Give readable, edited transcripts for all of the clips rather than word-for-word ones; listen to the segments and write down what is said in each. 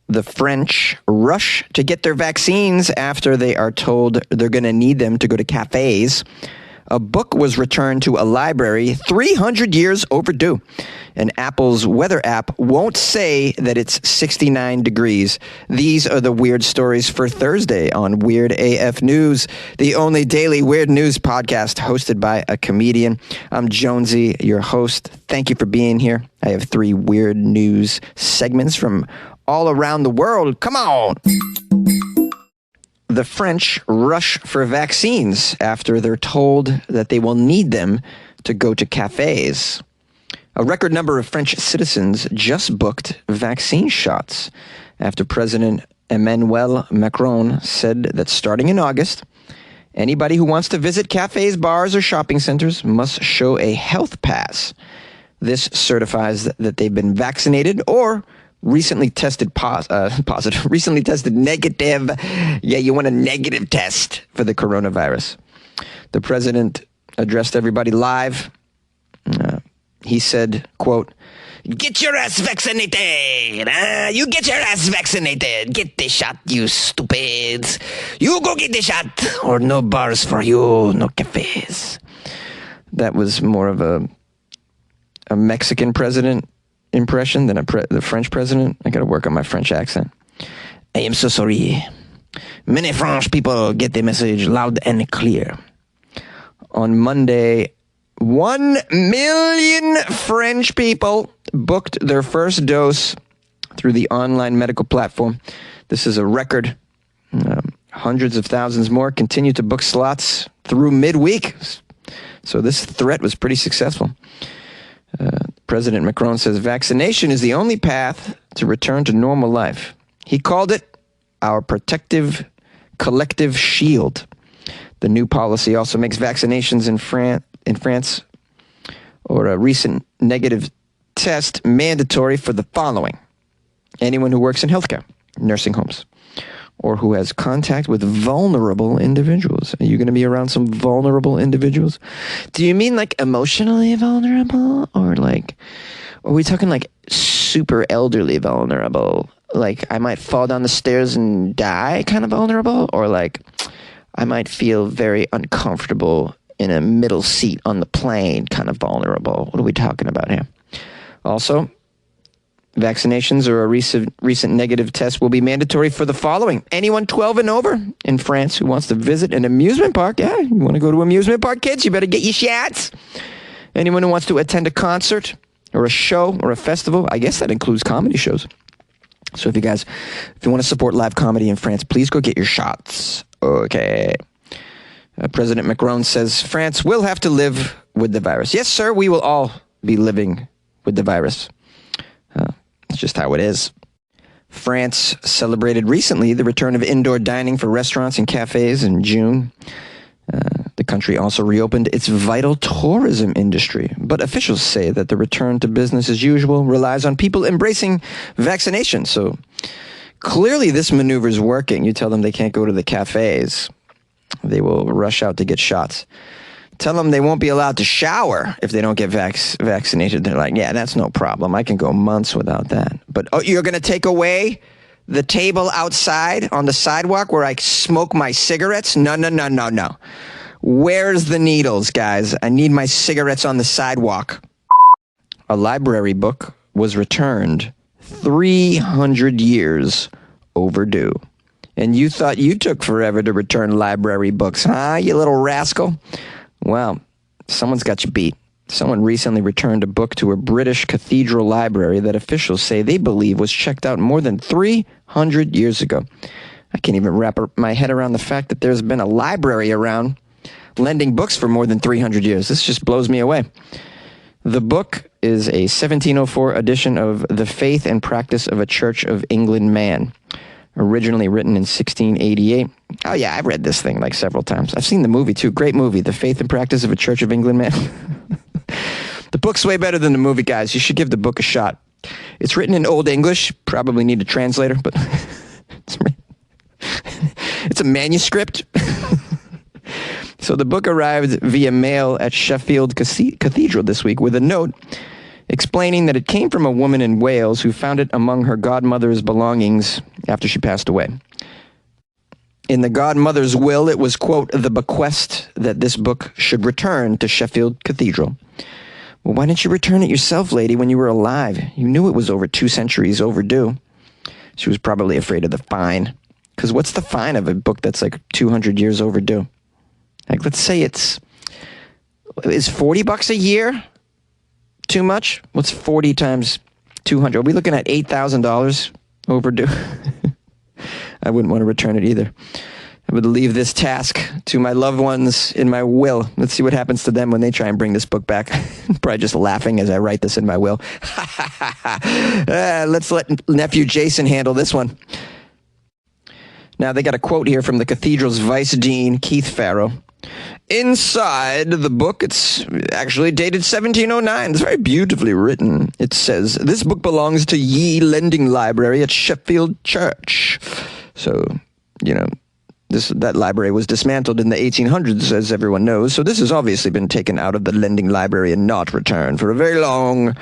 The French rush to get their vaccines after they are told they're going to need them to go to cafes. A book was returned to a library 300 years overdue. And Apple's weather app won't say that it's 69 degrees. These are the weird stories for Thursday on Weird AF News, the only daily weird news podcast hosted by a comedian. I'm Jonesy, your host. Thank you for being here. I have 3 weird news segments from all around the world. Come on! The French rush for vaccines after they're told that they will need them to go to cafes. A record number of French citizens just booked vaccine shots after President Emmanuel Macron said that starting in August, anybody who wants to visit cafes, bars, or shopping centers must show a health pass. This certifies that they've been vaccinated or recently tested positive, recently tested negative. Yeah, you want a negative test for the coronavirus. The president addressed everybody live. He said, quote, "Get your ass vaccinated. You get your ass vaccinated. Get the shot, you stupids. You go get the shot, or no bars for you, no cafes." That was more of a Mexican president impression than the French president. I got to work on my French accent. I am so sorry. Many French people get the message loud and clear. On Monday, 1 million French people booked their first dose through the online medical platform. This is a record. Hundreds of thousands more continue to book slots through midweek. So this threat was pretty successful. President Macron says vaccination is the only path to return to normal life. He called it our protective collective shield. The new policy also makes vaccinations in France or a recent negative test mandatory for the following: anyone who works in healthcare, nursing homes, or who has contact with vulnerable individuals. Are you going to be around some vulnerable individuals? Do you mean like emotionally vulnerable? Or like, are we talking like super elderly vulnerable? Like I might fall down the stairs and die kind of vulnerable? Or like I might feel very uncomfortable in a middle seat on the plane kind of vulnerable? What are we talking about here? Also, vaccinations or a recent negative test will be mandatory for the following: anyone 12 and over in France who wants to visit an amusement park. Yeah, you want to go to amusement park, kids? You better get your shots. Anyone who wants to attend a concert or a show or a festival. I guess that includes comedy shows. So if you want to support live comedy in France, please go get your shots. Okay. President Macron says France will have to live with the virus. Yes, sir, we will all be living with the virus. It's just how it is. France celebrated recently the return of indoor dining for restaurants and cafes in June. The country also reopened its vital tourism industry, but officials say that the return to business as usual relies on people embracing vaccination. So clearly this maneuver is working. You tell them they can't go to the cafes, they will rush out to get shots. Tell them they won't be allowed to shower if they don't get vaccinated. They're like, yeah, that's no problem. I can go months without that. But you're going to take away the table outside on the sidewalk where I smoke my cigarettes? No. Where's the needles, guys? I need my cigarettes on the sidewalk. A library book was returned 300 years overdue. And you thought you took forever to return library books, huh, you little rascal? Well, someone's got you beat. Someone recently returned a book to a British cathedral library that officials say they believe was checked out more than 300 years ago. I can't even wrap my head around the fact that there's been a library around lending books for more than 300 years. This just blows me away. The book is a 1704 edition of The Faith and Practice of a Church of England Man, originally written in 1688. Oh yeah, I've read this thing like several times. I've seen the movie too. Great movie, The Faith and Practice of a Church of England Man. The book's way better than the movie, guys. You should give the book a shot. It's written in Old English. Probably need a translator, but it's a manuscript. So the book arrived via mail at Sheffield Cathedral this week with a note explaining that it came from a woman in Wales who found it among her godmother's belongings after she passed away. In the godmother's will, it was, quote, the bequest that this book should return to Sheffield Cathedral. Well, why didn't you return it yourself, lady, when you were alive? You knew it was over 2 centuries overdue. She was probably afraid of the fine. Because what's the fine of a book that's like 200 years overdue? Like, let's say is $40 a year too much? What's 40 times 200? Are we looking at $8,000 overdue? I wouldn't want to return it either. I would leave this task to my loved ones in my will. Let's see what happens to them when they try and bring this book back. Probably just laughing as I write this in my will. Let's let nephew Jason handle this one. Now, they got a quote here from the cathedral's vice dean, Keith Farrow. Inside the book, it's actually dated 1709. It's very beautifully written. It says, this book belongs to Ye Lending Library at Sheffield Church. So, that library was dismantled in the 1800s, as everyone knows. So this has obviously been taken out of the lending library and not returned for a very long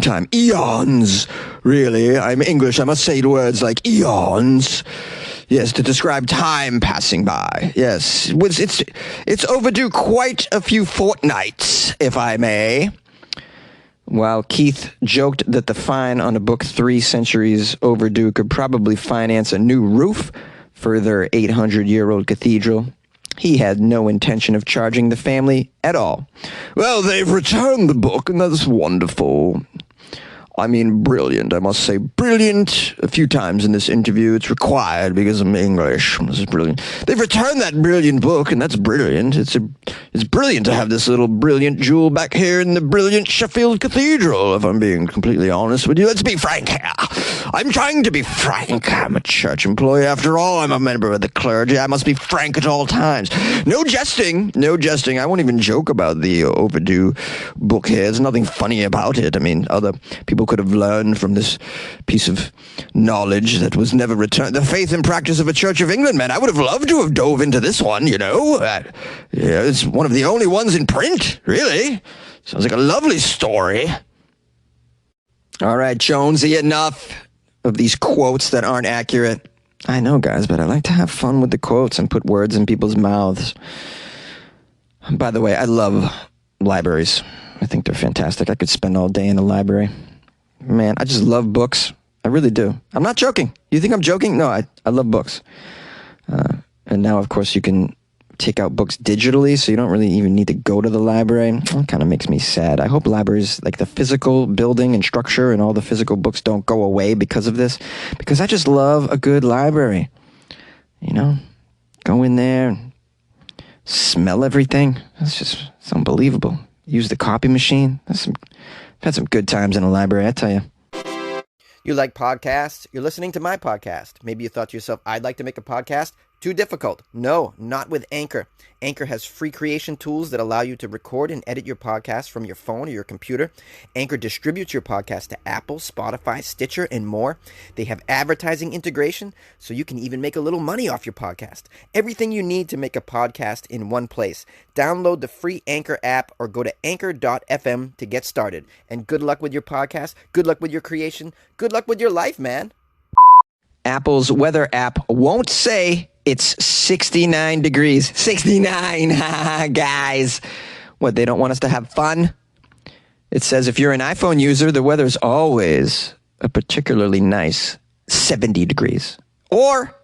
time. Eons, really. I'm English. I must say words like eons. Yes, to describe time passing by. Yes, it's overdue quite a few fortnights, if I may. While Keith joked that the fine on a book 3 centuries overdue could probably finance a new roof for their 800-year-old cathedral, he had no intention of charging the family at all. Well, they've returned the book, and that's wonderful. I mean, brilliant. I must say brilliant a few times in this interview. It's required because I'm English. This is brilliant. They've returned that brilliant book, and that's brilliant. It's brilliant to have this little brilliant jewel back here in the brilliant Sheffield Cathedral, if I'm being completely honest with you. Let's be frank here. I'm trying to be frank. I'm a church employee after all. I'm a member of the clergy. I must be frank at all times. No jesting. No jesting. I won't even joke about the overdue book here. There's nothing funny about it. I mean, other people could have learned from this piece of knowledge that was never returned. The faith and practice of a Church of England, man. I would have loved to have dove into this one, it's one of the only ones in print, really. Sounds like a lovely story. All right, Jonesy, enough of these quotes that aren't accurate. I know, guys, but I like to have fun with the quotes and put words in people's mouths. By the way, I love libraries. I think they're fantastic. I could spend all day in a library. Man, I just love books. I really do. I'm not joking. You think I'm joking? No, I love books. And now, of course, you can take out books digitally, so you don't really even need to go to the library. It kind of makes me sad. I hope libraries, like the physical building and structure and all the physical books, don't go away because of this. Because I just love a good library. Go in there and smell everything. It's unbelievable. Use the copy machine. I've had some good times in a library, I tell you. You like podcasts? You're listening to my podcast. Maybe you thought to yourself, I'd like to make a podcast. Too difficult. No, not with Anchor. Anchor has free creation tools that allow you to record and edit your podcast from your phone or your computer. Anchor distributes your podcast to Apple, Spotify, Stitcher, and more. They have advertising integration, so you can even make a little money off your podcast. Everything you need to make a podcast in one place. Download the free Anchor app or go to anchor.fm to get started. And good luck with your podcast. Good luck with your creation. Good luck with your life, man. Apple's weather app won't say it's 69 degrees. 69, guys. What, they don't want us to have fun? It says if you're an iPhone user, the weather's always a particularly nice 70 degrees. Or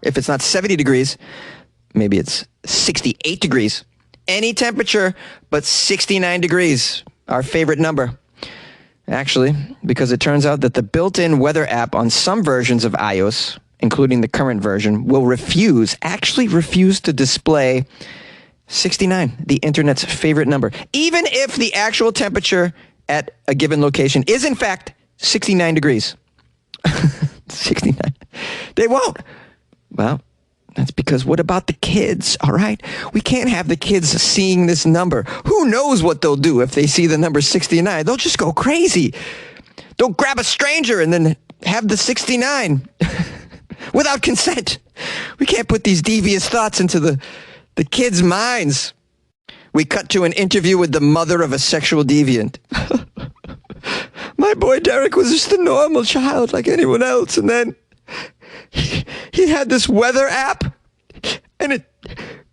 if it's not 70 degrees, maybe it's 68 degrees. Any temperature but 69 degrees, our favorite number. Actually, because it turns out that the built-in weather app on some versions of iOS, including the current version, will refuse to display 69, the internet's favorite number, even if the actual temperature at a given location is in fact 69 degrees. 69. They won't. Well, that's because what about the kids, all right? We can't have the kids seeing this number. Who knows what they'll do if they see the number 69? They'll just go crazy. They'll grab a stranger and then have the 69 without consent. We can't put these devious thoughts into the kids' minds. We cut to an interview with the mother of a sexual deviant. My boy Derek was just a normal child like anyone else, and then he had this weather app, and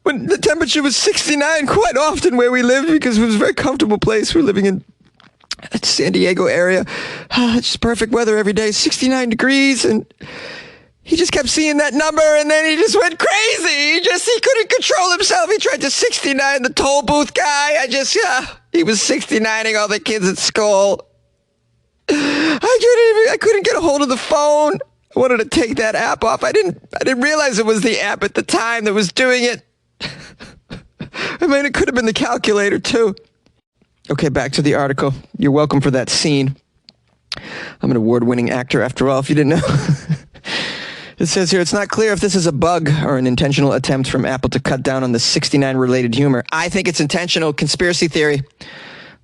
when the temperature was 69 quite often where we lived, because it was a very comfortable place. We were living in San Diego area. Just perfect weather every day, 69 degrees, and he just kept seeing that number, and then he just went crazy. He couldn't control himself. He tried to 69 the toll booth guy. He was 69ing all the kids at school. I couldn't get a hold of the phone. I wanted to take that app off. I didn't realize it was the app at the time that was doing it. I mean, it could have been the calculator too. Okay, back to the article. You're welcome for that scene. I'm an award-winning actor after all, if you didn't know. It says here, it's not clear if this is a bug or an intentional attempt from Apple to cut down on the 69 related humor. I think it's intentional. Conspiracy theory.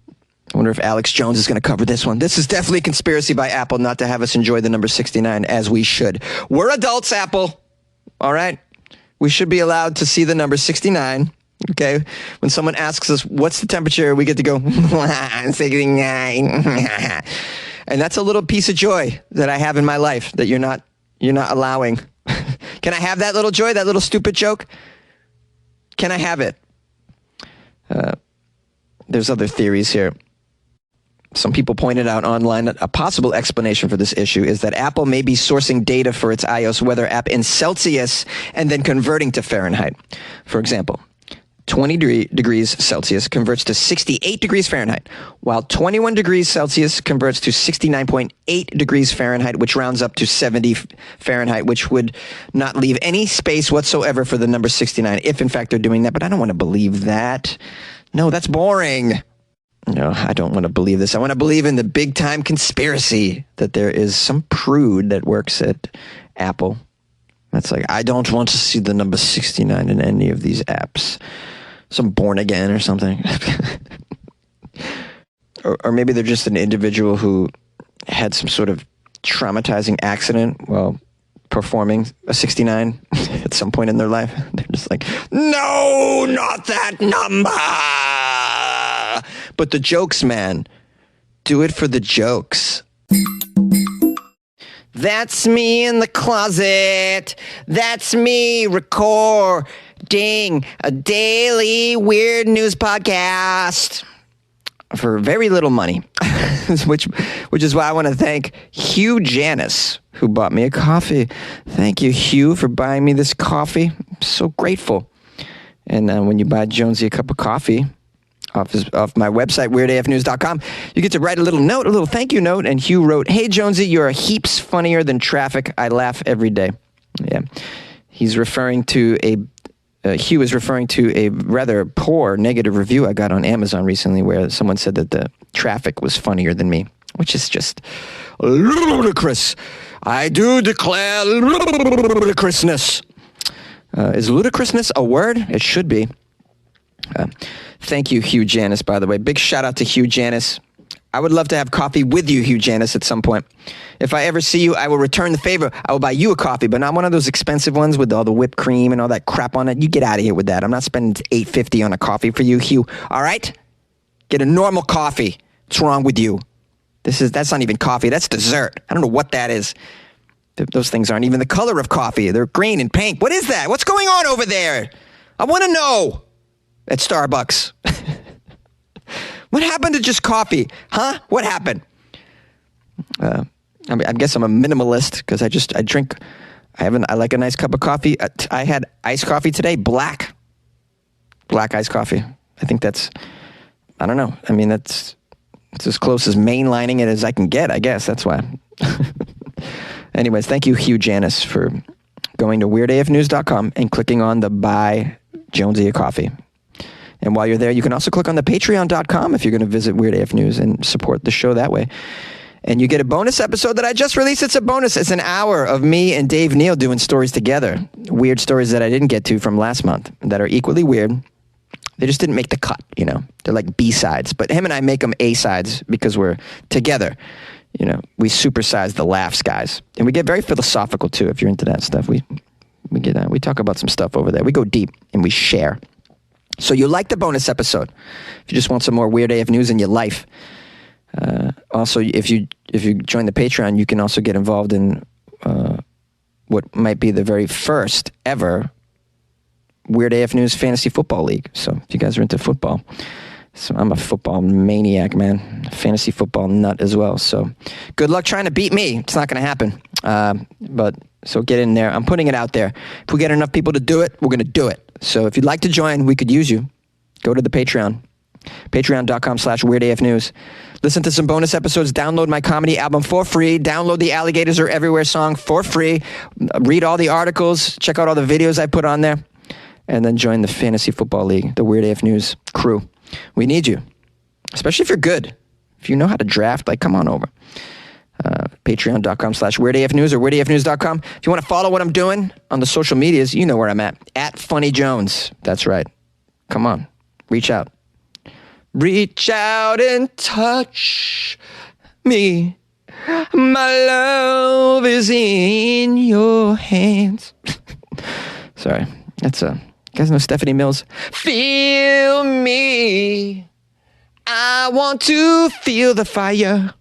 I wonder if Alex Jones is going to cover this one. This is definitely a conspiracy by Apple not to have us enjoy the number 69 as we should. We're adults, Apple. All right? We should be allowed to see the number 69. Okay? When someone asks us, what's the temperature? We get to go, 69. And that's a little piece of joy that I have in my life that you're not allowing. Can I have that little joy, that little stupid joke? Can I have it? There's other theories here. Some people pointed out online that a possible explanation for this issue is that Apple may be sourcing data for its iOS weather app in Celsius and then converting to Fahrenheit. For example, 20 degrees Celsius converts to 68 degrees Fahrenheit, while 21 degrees Celsius converts to 69.8 degrees Fahrenheit, which rounds up to 70 Fahrenheit, which would not leave any space whatsoever for the number 69, if in fact they're doing that. But I don't want to believe that. No, that's boring. No, I don't want to believe this. I want to believe in the big-time conspiracy that there is some prude that works at Apple. That's like, I don't want to see the number 69 in any of these apps. Some born again or something. or maybe they're just an individual who had some sort of traumatizing accident while performing a 69 at some point in their life. They're just like, no, not that number. But the jokes, man. Do it for the jokes. That's me in the closet. That's me recording a daily weird news podcast for very little money, which is why I want to thank Hugh Janis, who bought me a coffee. Thank you, Hugh, for buying me this coffee. I'm so grateful. And when you buy Jonesy a cup of coffee off my website, weirdafnews.com, you get to write a little note, a little thank you note, and Hugh wrote, "Hey, Jonesy, you're heaps funnier than traffic. I laugh every day." Yeah. He's referring to Hugh is referring to a rather poor negative review I got on Amazon recently where someone said that the traffic was funnier than me, which is just ludicrous. I do declare ludicrousness. Is ludicrousness a word? It should be. Thank you, Hugh Janis, by the way. Big shout out to Hugh Janis. I would love to have coffee with you, Hugh Janis, at some point. If I ever see you, I will return the favor. I will buy you a coffee, but not one of those expensive ones with all the whipped cream and all that crap on it. You get out of here with that. I'm not spending $8.50 on a coffee for you, Hugh. All right? Get a normal coffee. What's wrong with you? That's not even coffee. That's dessert. I don't know what that is. Those things aren't even the color of coffee. They're green and pink. What is that? What's going on over there? I want to know. At Starbucks. What happened to just coffee? Huh? What happened? I guess I'm a minimalist because I like a nice cup of coffee. I had iced coffee today, black iced coffee. I think I don't know. I mean, it's as close as mainlining it as I can get, I guess. That's why. Anyways, thank you, Hugh Janis, for going to weirdafnews.com and clicking on the buy Jonesy a coffee. And while you're there, you can also click on the patreon.com if you're going to visit Weird AF News and support the show that way. And you get a bonus episode that I just released. It's a bonus. It's an hour of me and Dave Neal doing stories together. Weird stories that I didn't get to from last month that are equally weird. They just didn't make the cut, you know. They're like B-sides. But him and I make them A-sides because we're together. You know, we supersize the laughs, guys. And we get very philosophical, too, if you're into that stuff. We talk about some stuff over there. We go deep and we share. So you like the bonus episode. If you just want some more Weird AF news in your life. Also, if you join the Patreon, you can also get involved in what might be the very first ever Weird AF News Fantasy Football League. So if you guys are into football, so I'm a football maniac, man. Fantasy football nut as well. So good luck trying to beat me. It's not going to happen. But so get in there. I'm putting it out there. If we get enough people to do it, we're going to do it. So if you'd like to join, we could use you. Go to the Patreon. Patreon.com/WeirdAFNews. Listen to some bonus episodes. Download my comedy album for free. Download the Alligators Are Everywhere song for free. Read all the articles. Check out all the videos I put on there. And then join the Fantasy Football League, the Weird AF News crew. We need you. Especially if you're good. If you know how to draft, like, come on over. Patreon.com/WeirdAFNews or WeirdAFNews.com. If you want to follow what I'm doing on the social medias, you know where I'm at Funny Jones. That's right. Come on. Reach out. Reach out and touch me. My love is in your hands. Sorry. That's you guys know Stephanie Mills? Feel me. I want to feel the fire.